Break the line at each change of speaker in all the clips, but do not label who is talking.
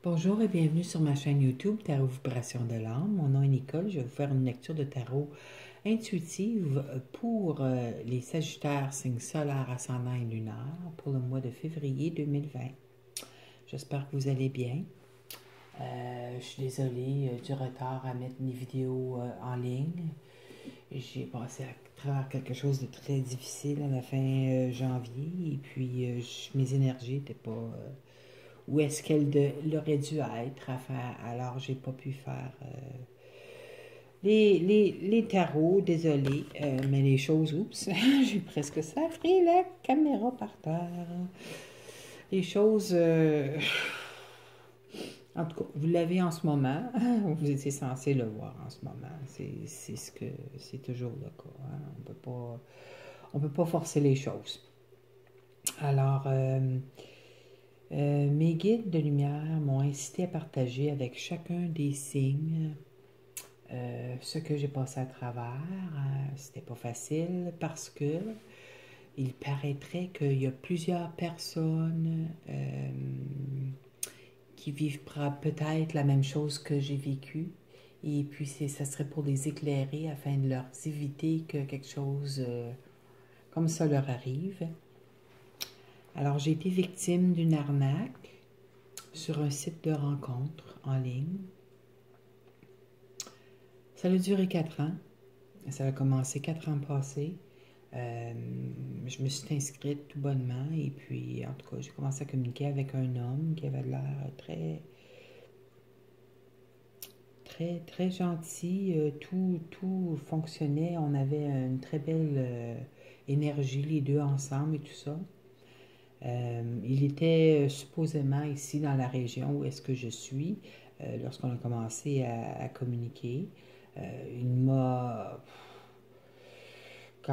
Bonjour et bienvenue sur ma chaîne YouTube Tarot Vibration de l'âme. Mon nom est Nicole. Je vais vous faire une lecture de tarot intuitive pour les Sagittaires, signes solaires, ascendants et lunaires pour le mois de février 2020. J'espère que vous allez bien. Je suis désolée du retard à mettre mes vidéos en ligne. J'ai passé à travers quelque chose de très difficile à la fin janvier et puis mes énergies n'étaient pas où est-ce qu'elle aurait dû être. Alors, j'ai pas pu faire les tarots, désolé, mais les choses, oups, j'ai presque sacré la caméra par terre. Les choses, en tout cas, vous l'avez en ce moment, vous étiez censé le voir en ce moment. C'est toujours le cas. Hein? On peut pas forcer les choses. Alors, mes guides de lumière m'ont incité à partager avec chacun des signes ce que j'ai passé à travers. C'était pas facile parce que il paraîtrait qu'il y a plusieurs personnes qui vivent peut-être la même chose que j'ai vécu. Et puis, ça serait pour les éclairer afin de leur éviter que quelque chose comme ça leur arrive. Alors, j'ai été victime d'une arnaque sur un site de rencontre en ligne. Ça a duré 4 ans. Ça a commencé 4 ans passés. Je me suis inscrite tout bonnement et puis, en tout cas, j'ai commencé à communiquer avec un homme qui avait l'air très gentil. Tout fonctionnait. On avait une très belle énergie, les deux ensemble et tout ça. Il était supposément ici dans la région où est-ce que je suis lorsqu'on a commencé à communiquer. Quand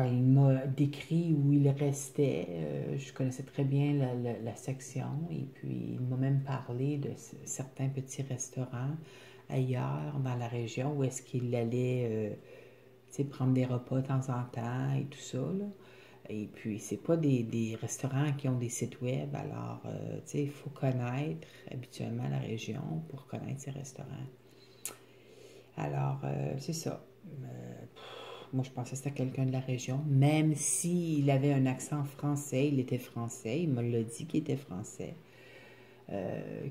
il m'a décrit où il restait, je connaissais très bien la section et puis il m'a même parlé de certains petits restaurants ailleurs dans la région où est-ce qu'il allait prendre des repas de temps en temps et tout ça, là. Et puis, c'est pas des restaurants qui ont des sites web, alors, il faut connaître habituellement la région pour connaître ces restaurants. Alors, c'est ça. Moi, je pensais que c'était quelqu'un de la région, même s'il avait un accent français, il était français, il me l'a dit qu'il était français,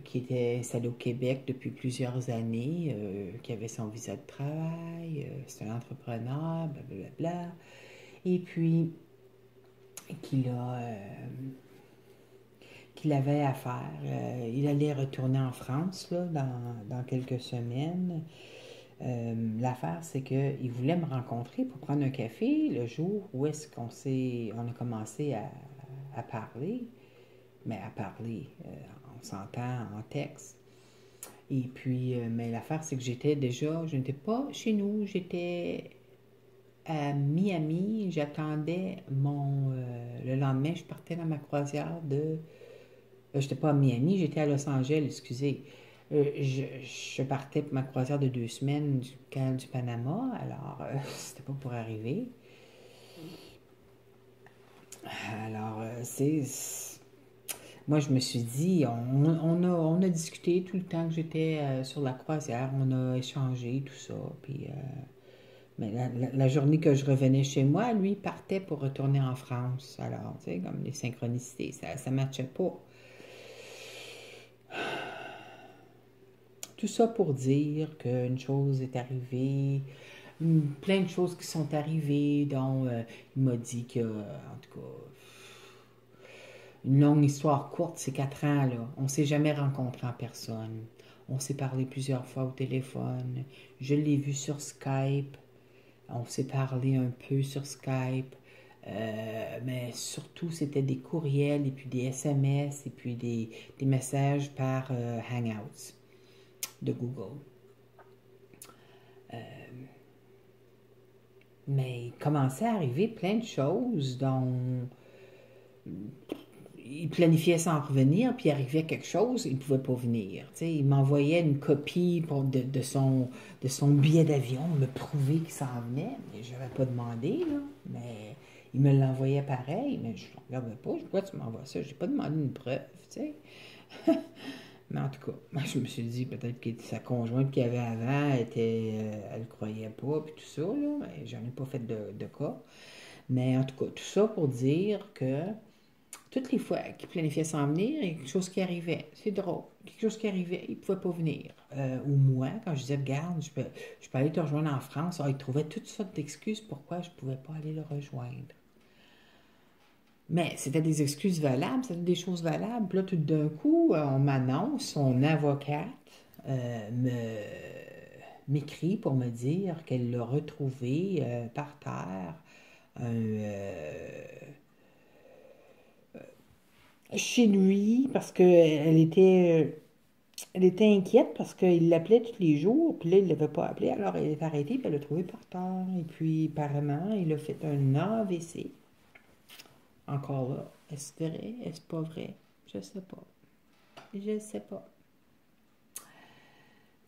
qui était installé au Québec depuis plusieurs années, qui avait son visa de travail, c'est un entrepreneur, blablabla, et puis qu'il avait à faire. Il allait retourner en France là, dans quelques semaines. L'affaire, c'est qu'il voulait me rencontrer pour prendre un café le jour où est-ce on a commencé à parler. Mais à parler, on s'entend en texte. Et puis, mais l'affaire, c'est que je n'étais pas chez nous, j'étais à Miami. J'attendais le lendemain, je partais dans ma croisière j'étais pas à Miami, j'étais à Los Angeles, excusez. Je partais pour ma croisière de 2 semaines du canal du Panama, alors c'était pas pour arriver. Alors, moi, je me suis dit, on a discuté tout le temps que j'étais sur la croisière, on a échangé, tout ça, puis... mais la journée que je revenais chez moi, lui partait pour retourner en France. Alors, tu sais, comme les synchronicités, ça ne matchait pas. Tout ça pour dire qu'une chose est arrivée, plein de choses qui sont arrivées, dont il m'a dit que, en tout cas, une longue histoire courte, c'est 4 ans, là. On ne s'est jamais rencontré en personne. On s'est parlé plusieurs fois au téléphone. Je l'ai vu sur Skype. On s'est parlé un peu sur Skype. Mais surtout, c'était des courriels et puis des SMS et puis des messages par Hangouts de Google. Mais il commençait à arriver plein de choses dont il planifiait sans revenir, puis il arrivait quelque chose, il ne pouvait pas venir. T'sais, il m'envoyait une copie de son billet d'avion, me prouver qu'il s'en venait, mais je n'avais pas demandé, là. Mais il me l'envoyait pareil, mais je ne regardais pas. Pourquoi tu m'envoies ça? Je n'ai pas demandé une preuve, tu sais. Mais en en tout cas, moi, je me suis dit peut-être que sa conjointe qu'il avait avant elle ne croyait pas, puis tout ça, là. Mais j'en ai pas fait de cas. Mais en tout cas, tout ça pour dire que toutes les fois qu'il planifiait s'en venir, il y a quelque chose qui arrivait. C'est drôle. Quelque chose qui arrivait, il ne pouvait pas venir. Ou moi, quand je disais, regarde, je peux aller te rejoindre en France, il trouvait toutes sortes d'excuses pourquoi je ne pouvais pas aller le rejoindre. Mais c'était des excuses valables, c'était des choses valables. Puis là, tout d'un coup, on m'annonce, son avocate m'écrit pour me dire qu'elle l'a retrouvé par terre chez lui parce elle était inquiète parce qu'il l'appelait tous les jours, puis là, il ne l'avait pas appelé, alors elle est arrêtée, puis elle l'a trouvé par terre. Et puis, apparemment, il a fait un AVC. Encore là, est-ce vrai? Est-ce pas vrai? Je sais pas. Je sais pas.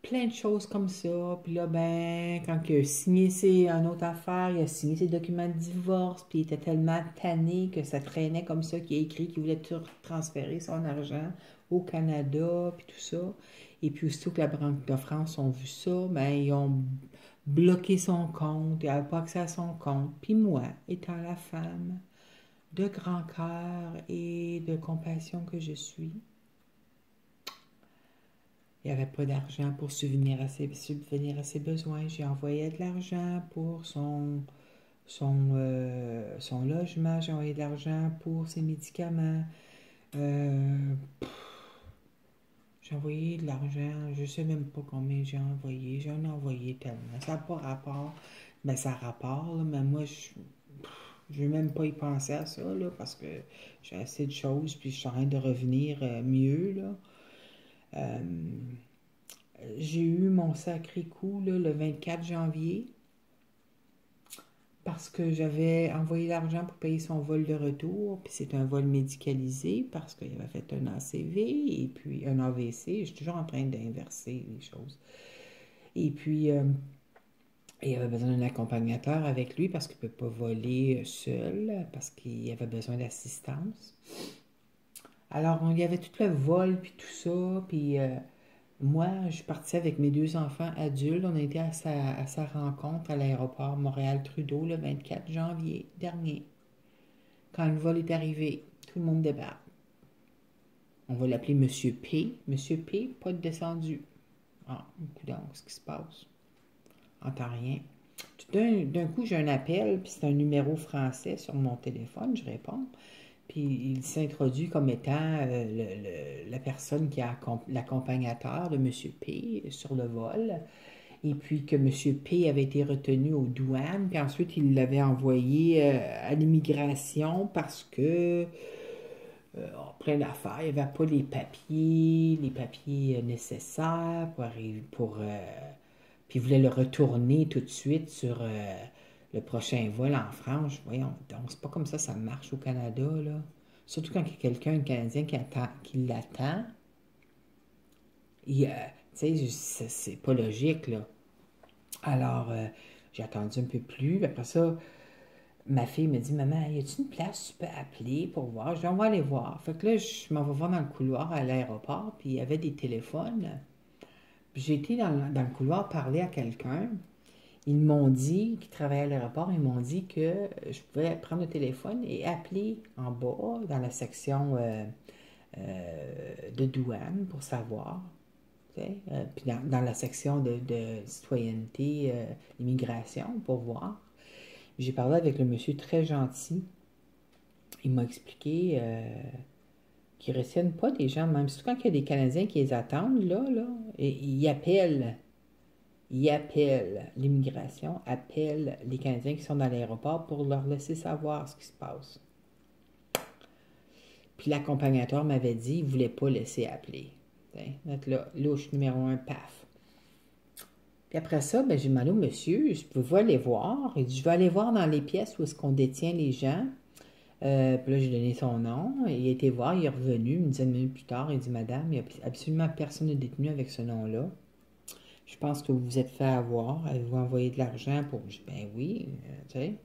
Plein de choses comme ça. Puis là, ben, quand il a signé une autre affaire, il a signé ses documents de divorce, puis il était tellement tanné que ça traînait comme ça qu'il a écrit qu'il voulait tout transférer son argent au Canada, puis tout ça. Et puis aussitôt que la Banque de France ont vu ça, ben, ils ont bloqué son compte, il n'avait pas accès à son compte. Puis moi, étant la femme de grand cœur et de compassion que je suis, il n'y avait pas d'argent pour subvenir à ses besoins. J'ai envoyé de l'argent pour son logement. J'ai envoyé de l'argent pour ses médicaments. Euh, j'ai envoyé de l'argent. Je ne sais même pas combien j'ai envoyé. J'en ai envoyé tellement. Ça n'a pas rapport. Mais ça a rapport, là, mais moi, je ne veux même pas y penser à ça, là, parce que j'ai assez de choses, puis je suis en train de revenir mieux, là. Euh, J'ai eu mon sacré coup là, le 24 janvier parce que j'avais envoyé l'argent pour payer son vol de retour, puis c'est un vol médicalisé parce qu'il avait fait un ACV et puis un AVC. Je suis toujours en train d'inverser les choses. Et puis, il avait besoin d'un accompagnateur avec lui parce qu'il ne peut pas voler seul, parce qu'il avait besoin d'assistance. Alors, il y avait tout le vol, puis tout ça, puis moi, je suis partie avec mes deux enfants adultes. On a été à sa rencontre à l'aéroport Montréal-Trudeau le 24 janvier dernier. Quand le vol est arrivé, tout le monde débarque. On va l'appeler Monsieur P. Monsieur P, pas de descendu. Ah, donc, ce qui se passe? Entend rien. D'un coup, j'ai un appel, puis c'est un numéro français sur mon téléphone, je réponds. Puis il s'introduit comme étant la personne qui a l'accompagnateur de M. P sur le vol. Et puis que M. P avait été retenu aux douanes. Puis ensuite, il l'avait envoyé à l'immigration parce que plein d'affaires. Il n'y avait pas les papiers nécessaires pour arriver puis il voulait le retourner tout de suite sur le prochain vol en France. Voyons, donc c'est pas comme ça marche au Canada, là. Surtout quand il y a quelqu'un, un Canadien qui l'attend. Tu sais, c'est pas logique, là. Alors, j'ai attendu un peu plus. Puis après ça, ma fille me dit, maman, y a-t-il une place que tu peux appeler pour voir? Je dis, on va aller voir. Fait que là, je m'en vais voir dans le couloir à l'aéroport, puis il y avait des téléphones. Puis j'ai été dans le couloir parler à quelqu'un. Ils m'ont dit, qui travaillaient à l'aéroport, ils m'ont dit que je pouvais prendre le téléphone et appeler en bas, dans la section de douane, pour savoir. Puis dans la section de citoyenneté, immigration, pour voir. J'ai parlé avec le monsieur très gentil. Il m'a expliqué qu'ils ne retiennent pas des gens, même surtout quand il y a des Canadiens qui les attendent, là, et ils appellent l'immigration, appelle les Canadiens qui sont dans l'aéroport pour leur laisser savoir ce qui se passe. Puis l'accompagnateur m'avait dit qu'il ne voulait pas laisser appeler. Notre louche numéro 1, paf. Puis après ça, ben, j'ai demandé au monsieur, je peux aller voir. Il dit, je vais aller voir dans les pièces où est-ce qu'on détient les gens. Puis là, j'ai donné son nom. Il a été voir, il est revenu. Une dizaine de minutes plus tard, il dit, madame, il n'y a absolument personne de détenu avec ce nom-là. Je pense que vous vous êtes fait avoir. Avez-vous envoyé de l'argent pour... Je dis, ben oui, tu sais.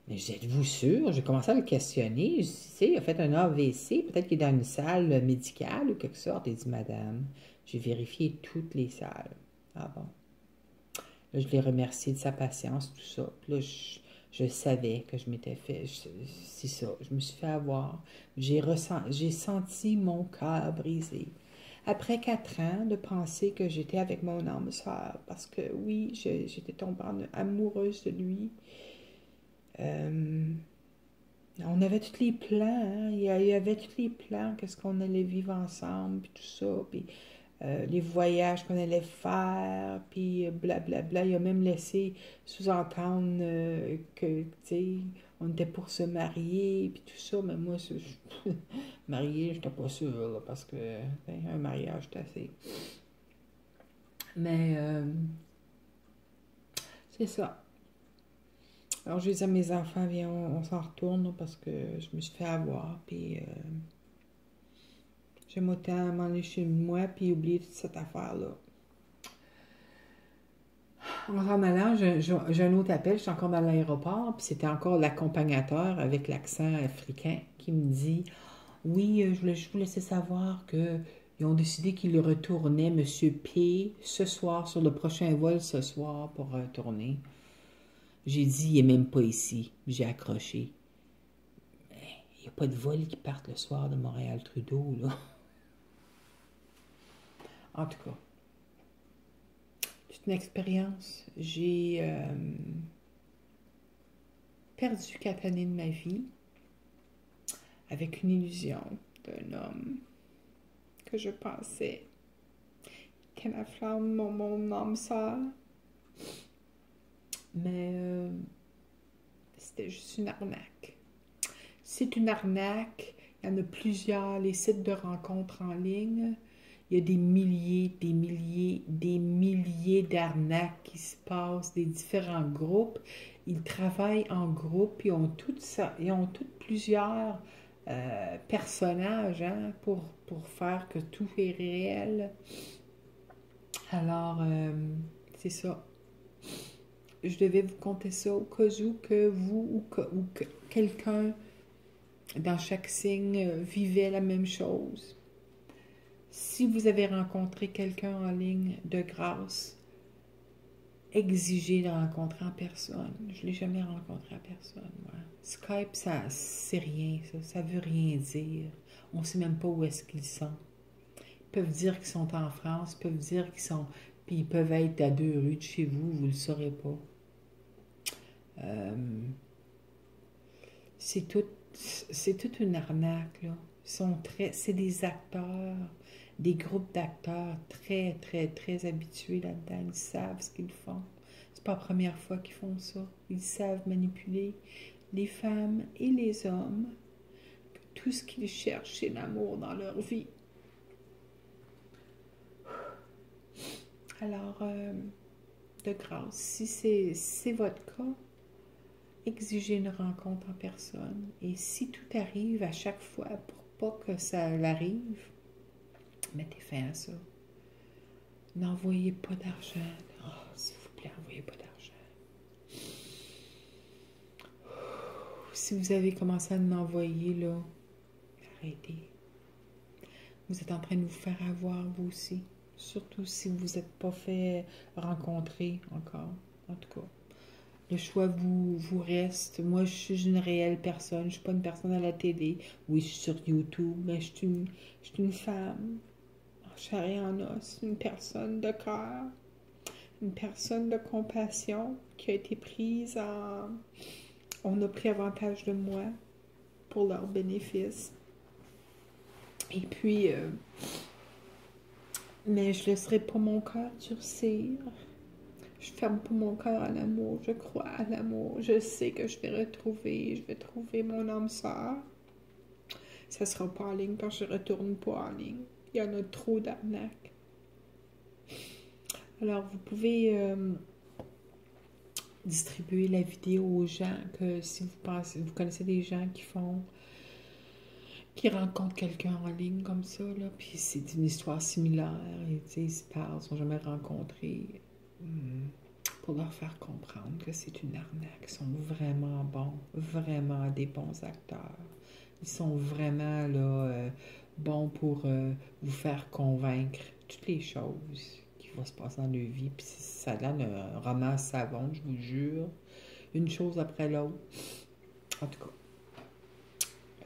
Mais je dis, êtes-vous sûr? J'ai commencé à le questionner. Je dis, tu sais, il a fait un AVC, peut-être qu'il est dans une salle médicale ou quelque sorte. Il dit, madame, j'ai vérifié toutes les salles. Ah bon. Là, je l'ai remercié de sa patience, tout ça. Puis là, je savais que je m'étais fait. C'est ça, je me suis fait avoir. J'ai senti mon cœur brisé. Après 4 ans de penser que j'étais avec mon âme sœur, parce que oui, j'étais tombée amoureuse de lui. Euh, on avait tous les plans, hein? Il y avait tous les plans, qu'est-ce qu'on allait vivre ensemble, puis tout ça, puis les voyages qu'on allait faire, puis blablabla. Il a même laissé sous-entendre que, tu sais, on était pour se marier, puis tout ça, mais moi, marier, j'étais pas sûre, là, parce que ben, un mariage, c'est assez. Mais c'est ça. Alors, je disais à mes enfants, viens, on s'en retourne, là, parce que je me suis fait avoir, puis j'aime autant m'en aller chez moi, puis oublier toute cette affaire-là. En s'en allant, j'ai un autre appel, je suis encore dans l'aéroport, puis c'était encore l'accompagnateur avec l'accent africain qui me dit, oui, je voulais juste vous laisser savoir que ils ont décidé qu'ils retournaient Monsieur P ce soir, sur le prochain vol ce soir pour retourner. J'ai dit, il n'est même pas ici. J'ai accroché. Il n'y a pas de vol qui parte le soir de Montréal-Trudeau, là. En tout cas, c'est une expérience. J'ai perdu 4 années de ma vie avec une illusion d'un homme que je pensais qu'elle a flamme mon âme sœur. Mais c'était juste une arnaque. C'est une arnaque. Il y en a plusieurs, les sites de rencontres en ligne. Il y a des milliers d'arnaques qui se passent, des différents groupes. Ils travaillent en groupe, ils ont toutes plusieurs personnages hein, pour faire que tout est réel. Alors, c'est ça. Je devais vous conter ça au cas où que vous ou que quelqu'un dans chaque signe vivait la même chose. Si vous avez rencontré quelqu'un en ligne, de grâce, exigez de le rencontrer en personne. Je ne l'ai jamais rencontré en personne, moi. Skype, ça, c'est rien, ça veut rien dire. On ne sait même pas où est-ce qu'ils sont. Ils peuvent dire qu'ils sont en France, ils peuvent dire qu'ils sont... Puis ils peuvent être à 2 rues de chez vous, vous ne le saurez pas. C'est toute une arnaque, là. C'est des acteurs, des groupes d'acteurs très, très, très habitués là-dedans. Ils savent ce qu'ils font. C'est pas la première fois qu'ils font ça. Ils savent manipuler les femmes et les hommes. Tout ce qu'ils cherchent, c'est l'amour dans leur vie. Alors, de grâce, si c'est votre cas, exigez une rencontre en personne. Et si tout arrive à chaque fois pour pas que ça arrive, mettez fin à ça. N'envoyez pas d'argent. Oh, s'il vous plaît, n'envoyez pas d'argent. Si vous avez commencé à l'envoyer, là, arrêtez. Vous êtes en train de vous faire avoir, vous aussi. Surtout si vous n'êtes pas fait rencontrer encore. En tout cas, le choix vous reste. Moi, je suis une réelle personne. Je ne suis pas une personne à la télé. Oui, je suis sur YouTube, mais je suis une femme. En chair et en os. Une personne de cœur. Une personne de compassion qui a été prise en... On a pris avantage de moi pour leur bénéfice. Et puis... mais je ne laisserai pas mon cœur durcir. Je ferme pas mon cœur à l'amour. Je crois à l'amour. Je sais que je vais trouver mon âme sœur. Ça ne sera pas en ligne quand je ne retourne pas en ligne. Il y en a trop d'arnaques. Alors, vous pouvez distribuer la vidéo aux gens que si vous connaissez des gens qui rencontrent quelqu'un en ligne comme ça, là, puis c'est une histoire similaire, et ils se parlent, ils ne sont jamais rencontrés. pour leur faire comprendre que c'est une arnaque. Ils sont vraiment bons, vraiment des bons acteurs. Ils sont vraiment là, bons pour vous faire convaincre toutes les choses qui vont se passer dans leur vie. Puis ça a l'air d'un roman savon, je vous jure. Une chose après l'autre. En tout cas,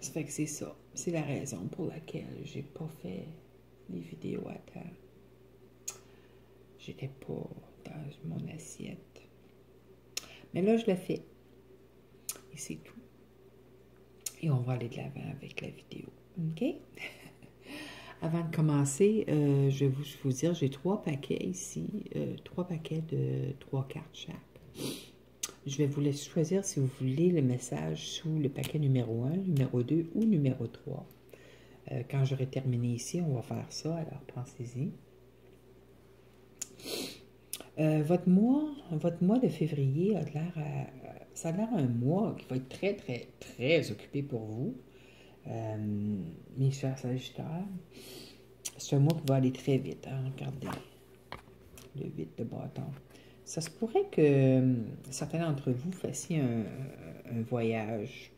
ça fait que c'est ça. C'est la raison pour laquelle j'ai pas fait les vidéos à temps. J'étais pas dans mon assiette. Mais là, je le fais. Et c'est tout. Et on va aller de l'avant avec la vidéo. OK? Avant de commencer, je vais vous dire, j'ai 3 paquets ici. 3 paquets de 3 cartes chaque. Je vais vous laisser choisir si vous voulez le message sous le paquet numéro 1, numéro 2 ou numéro 3. Quand j'aurai terminé ici, on va faire ça. Alors, pensez-y. Votre mois de février a l'air ça a l'air un mois qui va être très, très, très occupé pour vous. Mes chers Sagittaires, c'est un mois qui va aller très vite. Hein? Regardez le 8 de bâton. Ça se pourrait que certains d'entre vous fassiez un voyage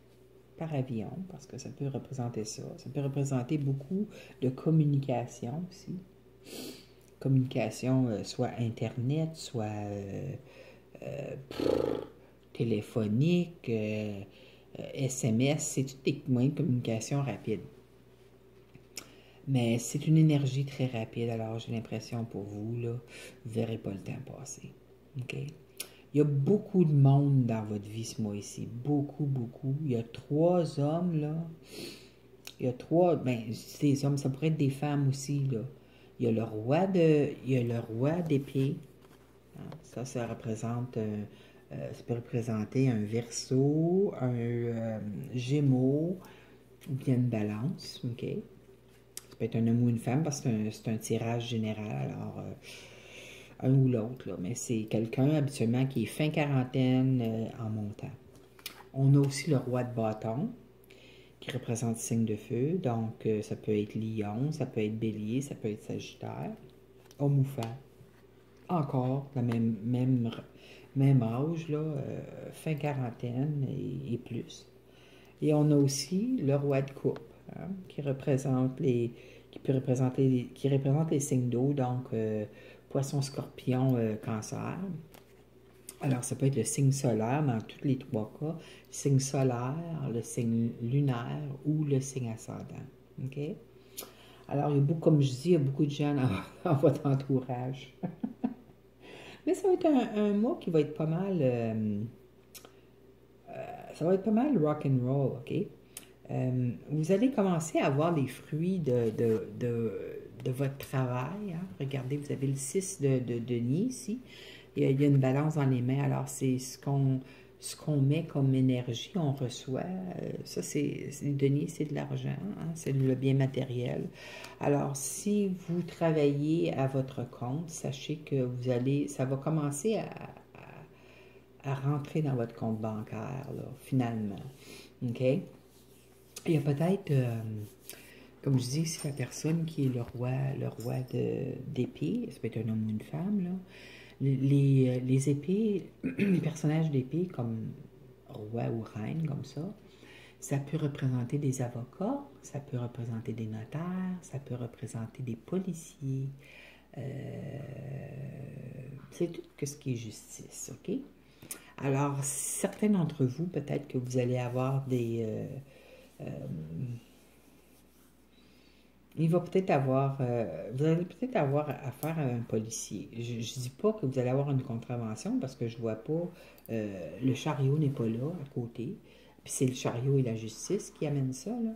par avion, parce que ça peut représenter ça. Ça peut représenter beaucoup de communication aussi. Communication, soit Internet, soit téléphonique, SMS, c'est tous des moyens de communication rapides. Mais c'est une énergie très rapide, alors j'ai l'impression pour vous, là, vous ne verrez pas le temps passer. OK? Il y a beaucoup de monde dans votre vie ce mois-ci. Beaucoup, beaucoup. Il y a 3 hommes, là. Il y a 3, ben, des hommes, ça pourrait être des femmes aussi, là. Il y a le roi d'épée. Ça représente, ça peut représenter un Verseau, un Gémeaux, ou bien une Balance, OK? Ça peut être un homme ou une femme parce que c'est un tirage général, alors un ou l'autre, là. Mais c'est quelqu'un habituellement qui est fin quarantaine en montant. On a aussi le roi de bâton, qui représente le signe de feu, donc ça peut être Lion, ça peut être Bélier, ça peut être Sagittaire, homme ou femme. Encore, le même âge, là, fin quarantaine et plus. Et on a aussi le roi de coupe, hein, qui représente les signes d'eau, donc poisson, scorpion, cancer. Alors, ça peut être le signe solaire dans tous les 3 cas, le signe solaire, le signe lunaire ou le signe ascendant. OK? Alors, comme je dis, il y a beaucoup de gens dans votre entourage. Mais ça va être un mois qui va être pas mal... ça va être pas mal rock and roll, OK? Vous allez commencer à voir les fruits de votre travail. Hein? Regardez, vous avez le 6 de denier ici. Il y a une balance dans les mains. Alors, c'est ce qu'on met comme énergie, on reçoit. Ça, le denier, c'est de l'argent. Hein? C'est le bien matériel. Alors, si vous travaillez à votre compte, sachez que ça va commencer à rentrer dans votre compte bancaire, là, finalement. OK? Il y a peut-être, comme je dis, c'est la personne qui est le roi d'épée, ça peut être un homme ou une femme, là. Les épées, les personnages d'épée comme roi ou reine, comme ça peut représenter des avocats, ça peut représenter des notaires, ça peut représenter des policiers. C'est tout ce qui est justice, OK? Alors, certains d'entre vous, peut-être que vous allez avoir vous allez peut-être avoir affaire à un policier. Je ne dis pas que vous allez avoir une contravention parce que je ne vois pas, le chariot n'est pas là à côté. Puis c'est le chariot et la justice qui amènent ça, là.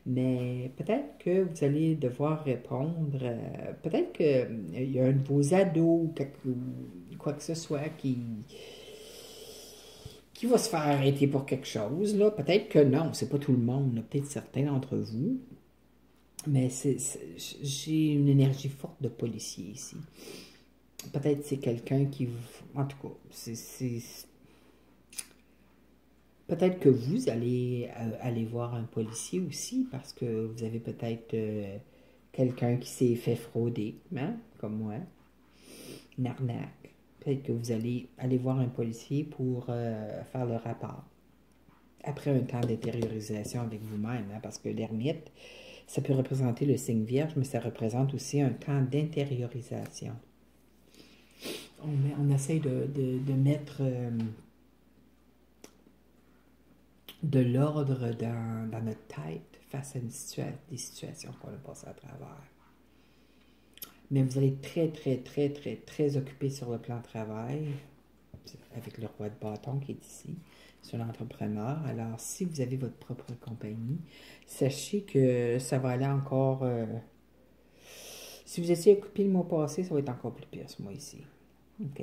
Mais peut-être que vous allez devoir répondre, peut-être qu'il y a un de vos ados ou quoi que ce soit qui va se faire arrêter pour quelque chose, là. Peut-être que non, c'est pas tout le monde, là. Peut-être certains d'entre vous. Mais j'ai une énergie forte de policier ici. Peut-être c'est quelqu'un qui... En tout cas, peut-être que vous allez aller voir un policier aussi parce que vous avez peut-être quelqu'un qui s'est fait frauder, hein, comme moi. Une arnaque. Peut-être que vous allez aller voir un policier pour faire le rapport. Après un temps d'intériorisation avec vous-même, hein, parce que l'ermite, ça peut représenter le signe vierge, mais ça représente aussi un temps d'intériorisation. On essaye de mettre de l'ordre dans notre tête face à des situations qu'on a passées à travers. Mais vous allez être très, très, très, très, très occupé sur le plan travail, avec le roi de bâton qui est ici. C'est un entrepreneur. Alors, si vous avez votre propre compagnie, sachez que ça va aller encore... si vous étiez occupé le mois passé, ça va être encore plus pire ce mois-ci. OK?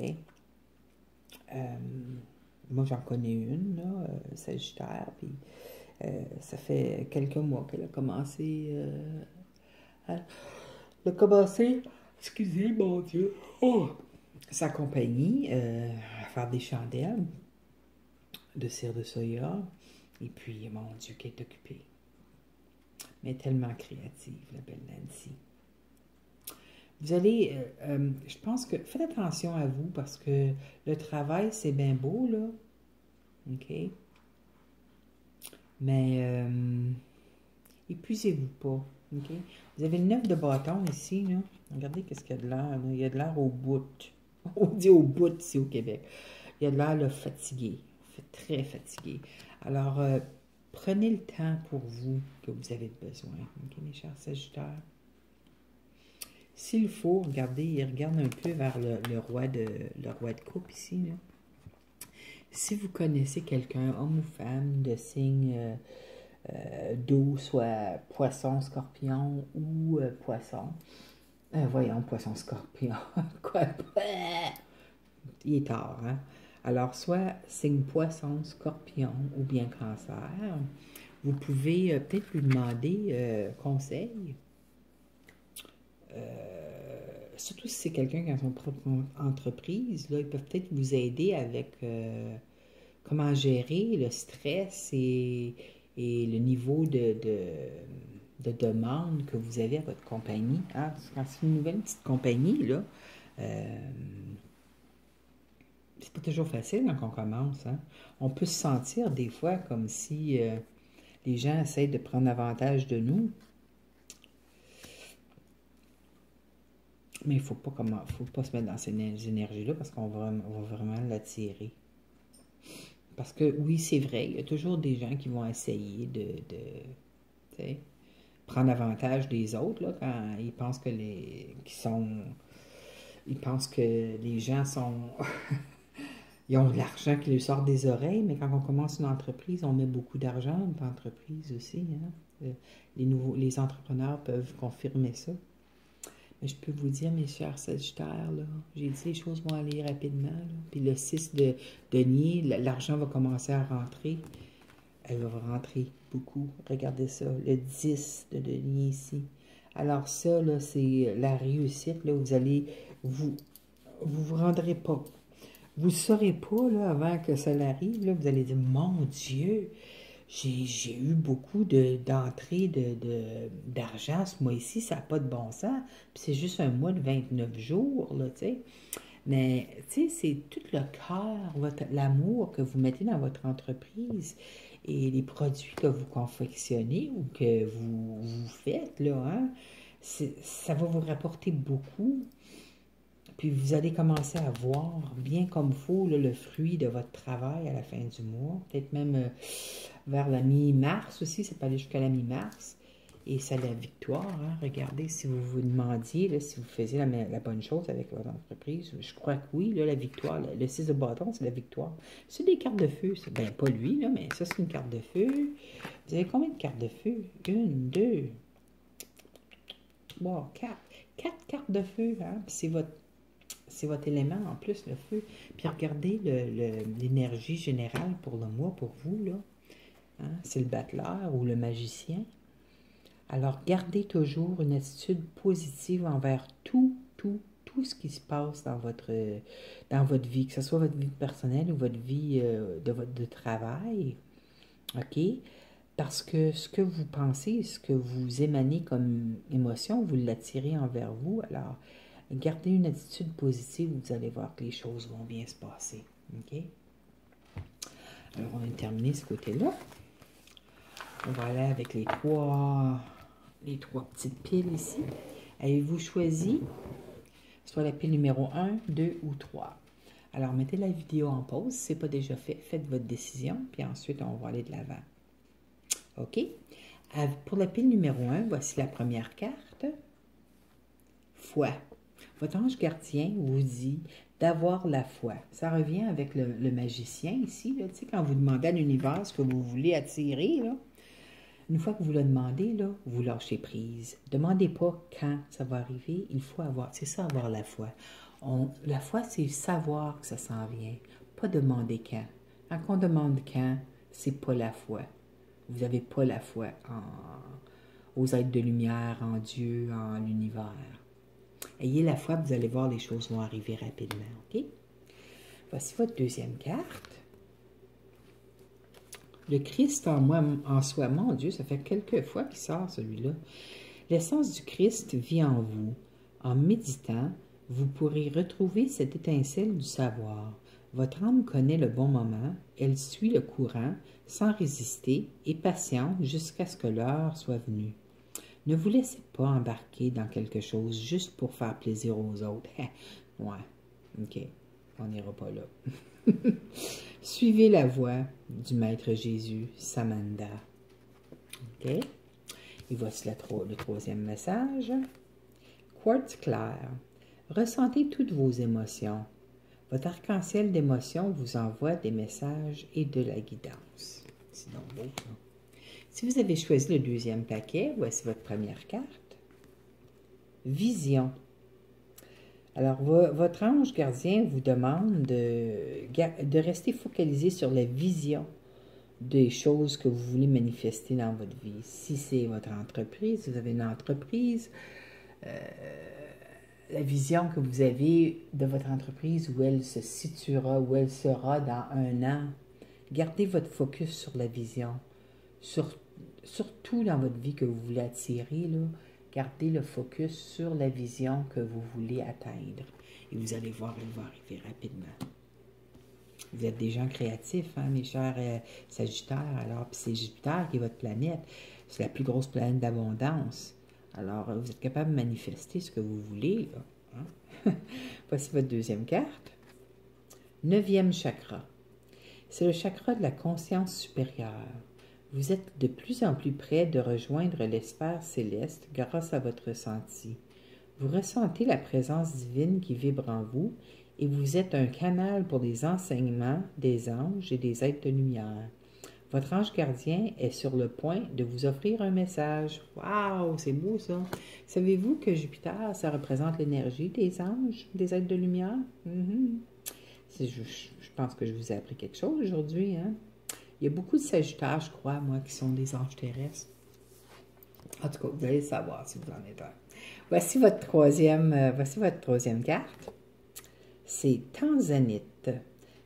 Moi, j'en connais une, là, Sagittaire, puis ça fait quelques mois qu'elle a commencé... elle a commencé... Excusez, mon Dieu! Oh! Sa compagnie, à faire des chandelles de cire de soya. Et puis, mon Dieu, qu'elle est occupée. Mais tellement créative, la belle Nancy. Vous allez, je pense que, faites attention à vous parce que le travail, c'est bien beau, là. OK? Mais, épuisez-vous pas. OK? Vous avez le 9 de bâton ici, là. Regardez qu'est-ce qu'il y a de l'air, là. Il y a de l'air au bout. On dit au bout ici au Québec. Il y a de l'air là, fatigué. Très fatigué. Alors, prenez le temps pour vous que vous avez besoin. OK, mes chers Sagittaires? S'il faut, regardez, il regarde un peu vers le roi de coupe ici. Là. Si vous connaissez quelqu'un, homme ou femme, de signe d'eau, soit poisson, scorpion ou poisson, voyons, poisson, scorpion, quoi? Il est tard, hein? Alors, soit signe poisson, scorpion ou bien cancer, vous pouvez peut-être lui demander conseil. Surtout si c'est quelqu'un qui a son propre entreprise, là, ils peuvent peut-être vous aider avec comment gérer le stress et le niveau de demande que vous avez à votre compagnie. Hein? Quand c'est une nouvelle petite compagnie, là, c'est pas toujours facile quand on commence. Hein? On peut se sentir des fois comme si les gens essayent de prendre avantage de nous. Mais il ne faut pas se mettre dans ces énergies-là parce qu'on va vraiment l'attirer. Parce que oui, c'est vrai, il y a toujours des gens qui vont essayer de prendre avantage des autres là, quand ils pensent que ils pensent que les gens sont ils ont de l'argent qui leur sort des oreilles, mais quand on commence une entreprise, on met beaucoup d'argent dans l'entreprise aussi. Hein? Les entrepreneurs peuvent confirmer ça. Mais je peux vous dire, mes chers Sagittaires, là, j'ai dit les choses vont aller rapidement. Là. Puis le 6 de denier, l'argent va commencer à rentrer. Elle va rentrer beaucoup. Regardez ça, le 10 de denier ici. Alors ça, là, c'est la réussite. Là, vous rendrez pas. Vous ne saurez pas, là, avant que ça arrive, là, vous allez dire, mon Dieu, j'ai eu beaucoup d'entrées d'argent ce mois-ci, ça n'a pas de bon sens. Puis c'est juste un mois de 29 jours, là, tu sais. Mais, tu sais, c'est tout le cœur, l'amour que vous mettez dans votre entreprise et les produits que vous confectionnez ou que vous faites, là, hein, ça va vous rapporter beaucoup. Puis vous allez commencer à voir bien comme il faut là, le fruit de votre travail à la fin du mois. Peut-être même vers la mi-mars aussi, ça peut aller jusqu'à la mi-mars. Et c'est la victoire. Hein? Regardez, si vous vous demandiez là, si vous faisiez la bonne chose avec votre entreprise, je crois que oui, là, la victoire, le 6 de bâton, c'est la victoire. C'est des cartes de feu. Ben, pas lui, là, mais ça, c'est une carte de feu. Vous avez combien de cartes de feu? Une, deux, trois, quatre. Quatre cartes de feu. Hein? Puis c'est votre élément en plus, le feu. Puis regardez l'énergie générale pour le mois, pour vous, là. Hein? C'est le battleur ou le magicien. Alors, gardez toujours une attitude positive envers tout ce qui se passe dans votre vie, que ce soit votre vie personnelle ou votre vie de travail. OK? Parce que ce que vous pensez, ce que vous émanez comme émotion, vous l'attirez envers vous. Alors, Gardez une attitude positive, vous allez voir que les choses vont bien se passer. OK? Alors, on a terminé ce côté-là. On va aller avec les trois petites piles ici. Avez-vous choisi soit la pile numéro 1, 2 ou 3? Alors, mettez la vidéo en pause. Si ce n'est pas déjà fait, faites votre décision. Puis ensuite, on va aller de l'avant. OK? Pour la pile numéro 1, voici la première carte. Foi. Votre ange gardien vous dit d'avoir la foi. Ça revient avec le magicien ici. Là. Tu sais, quand vous demandez à l'univers ce que vous voulez attirer, là, une fois que vous le demandez, là, vous lâchez prise. Demandez pas quand ça va arriver. Il faut avoir, c'est ça, avoir la foi. La foi, c'est savoir que ça s'en vient. Pas demander quand. Quand on demande quand, c'est pas la foi. Vous n'avez pas la foi aux êtres de lumière, en Dieu, en l'univers. Ayez la foi, vous allez voir, les choses vont arriver rapidement. OK? Voici votre deuxième carte. Le Christ en moi, en soi, mon Dieu, ça fait quelques fois qu'il sort celui-là. L'essence du Christ vit en vous. En méditant, vous pourrez retrouver cette étincelle du savoir. Votre âme connaît le bon moment, elle suit le courant, sans résister, et patiente jusqu'à ce que l'heure soit venue. Ne vous laissez pas embarquer dans quelque chose juste pour faire plaisir aux autres. Ouais, OK, on n'ira pas là. Suivez la voie du Maître Jésus, Samanda. OK? Et voici le troisième message. Quartz clair. Ressentez toutes vos émotions. Votre arc-en-ciel d'émotions vous envoie des messages et de la guidance. C'est donc beau, ça. Si vous avez choisi le deuxième paquet, voici votre première carte. Vision. Alors, votre ange gardien vous demande de rester focalisé sur la vision des choses que vous voulez manifester dans votre vie. Si c'est votre entreprise, vous avez une entreprise, la vision que vous avez de votre entreprise, où elle se situera, où elle sera dans 1 an, gardez votre focus sur la vision. Surtout dans votre vie que vous voulez attirer, là, gardez le focus sur la vision que vous voulez atteindre. Et vous allez voir, elle va arriver rapidement. Vous êtes des gens créatifs, hein, mes chers Sagittaires. Alors, puis c'est Jupiter qui est votre planète. C'est la plus grosse planète d'abondance. Alors, vous êtes capable de manifester ce que vous voulez, là. Hein? Voici votre deuxième carte. 9e chakra. C'est le chakra de la conscience supérieure. Vous êtes de plus en plus près de rejoindre l'espace céleste grâce à votre ressenti. Vous ressentez la présence divine qui vibre en vous et vous êtes un canal pour les enseignements des anges et des êtres de lumière. Votre ange gardien est sur le point de vous offrir un message. Waouh, c'est beau ça! Savez-vous que Jupiter, ça représente l'énergie des anges, des êtres de lumière? Je pense que je vous ai appris quelque chose aujourd'hui, hein? Il y a beaucoup de Sagittaires, je crois, moi, qui sont des anges terrestres. En tout cas, vous allez savoir si vous en êtes un. Voici votre troisième carte. C'est Tanzanite.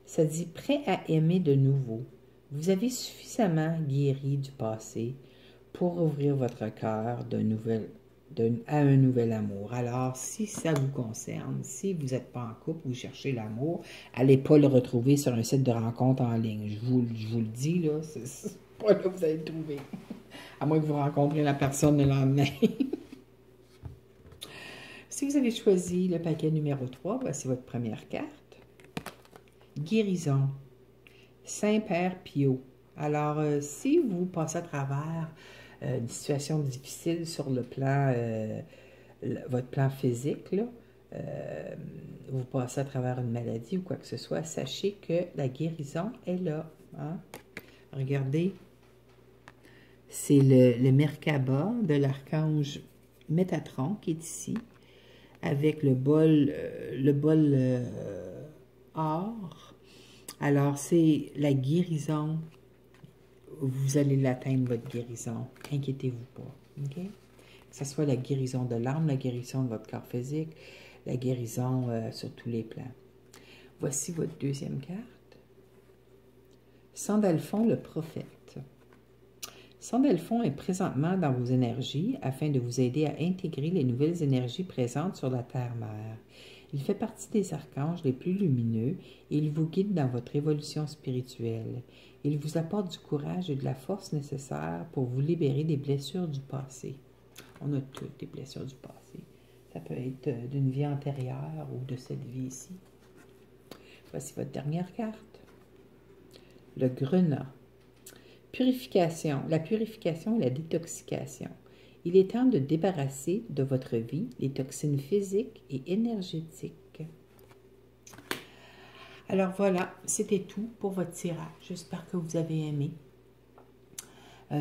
Ça dit prêt à aimer de nouveau. Vous avez suffisamment guéri du passé pour ouvrir votre cœur à un nouvel amour. Alors, si ça vous concerne, si vous n'êtes pas en couple, vous cherchez l'amour, allez pas le retrouver sur un site de rencontre en ligne. Je vous le dis, là, c'est pas là que vous allez le trouver. À moins que vous rencontriez la personne le lendemain. Si vous avez choisi le paquet numéro 3, voici votre première carte. Guérison. Saint-Père Pio. Alors, si vous passez à travers une situation difficile sur le plan, votre plan physique, là, vous passez à travers une maladie ou quoi que ce soit, sachez que la guérison est là. Hein? Regardez, c'est le Merkaba de l'archange Métatron qui est ici, avec le bol or. Alors, c'est la guérison. Vous allez l'atteindre, votre guérison. Inquiétez-vous pas. OK? Que ce soit la guérison de l'âme, la guérison de votre corps physique, la guérison sur tous les plans. Voici votre deuxième carte. Sandalphon, le prophète. Sandelphon est présentement dans vos énergies afin de vous aider à intégrer les nouvelles énergies présentes sur la Terre-Mère. Il fait partie des archanges les plus lumineux et il vous guide dans votre évolution spirituelle. Il vous apporte du courage et de la force nécessaires pour vous libérer des blessures du passé. On a toutes des blessures du passé. Ça peut être d'une vie antérieure ou de cette vie-ci. Voici votre dernière carte. Le grenat. Purification. La purification et la détoxication. Il est temps de débarrasser de votre vie les toxines physiques et énergétiques. Alors voilà, c'était tout pour votre tirage. J'espère que vous avez aimé.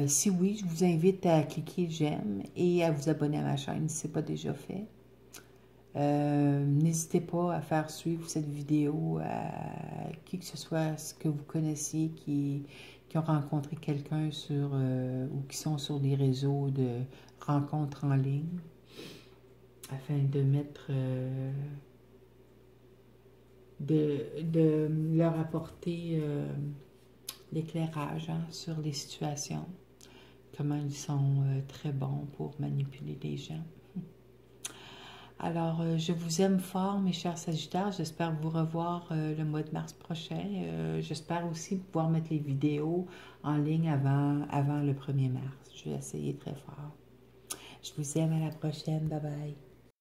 Si oui, je vous invite à cliquer j'aime et à vous abonner à ma chaîne si ce n'est pas déjà fait. N'hésitez pas à faire suivre cette vidéo à qui que ce soit que vous connaissiez qui ont rencontré quelqu'un sur ou qui sont sur des réseaux de rencontres en ligne afin de mettre de leur apporter l'éclairage sur les situations, comment ils sont très bons pour manipuler les gens. Alors, je vous aime fort, mes chers Sagittaires. J'espère vous revoir le mois de mars prochain. J'espère aussi pouvoir mettre les vidéos en ligne avant le 1er mars. Je vais essayer très fort. Je vous aime, à la prochaine. Bye bye.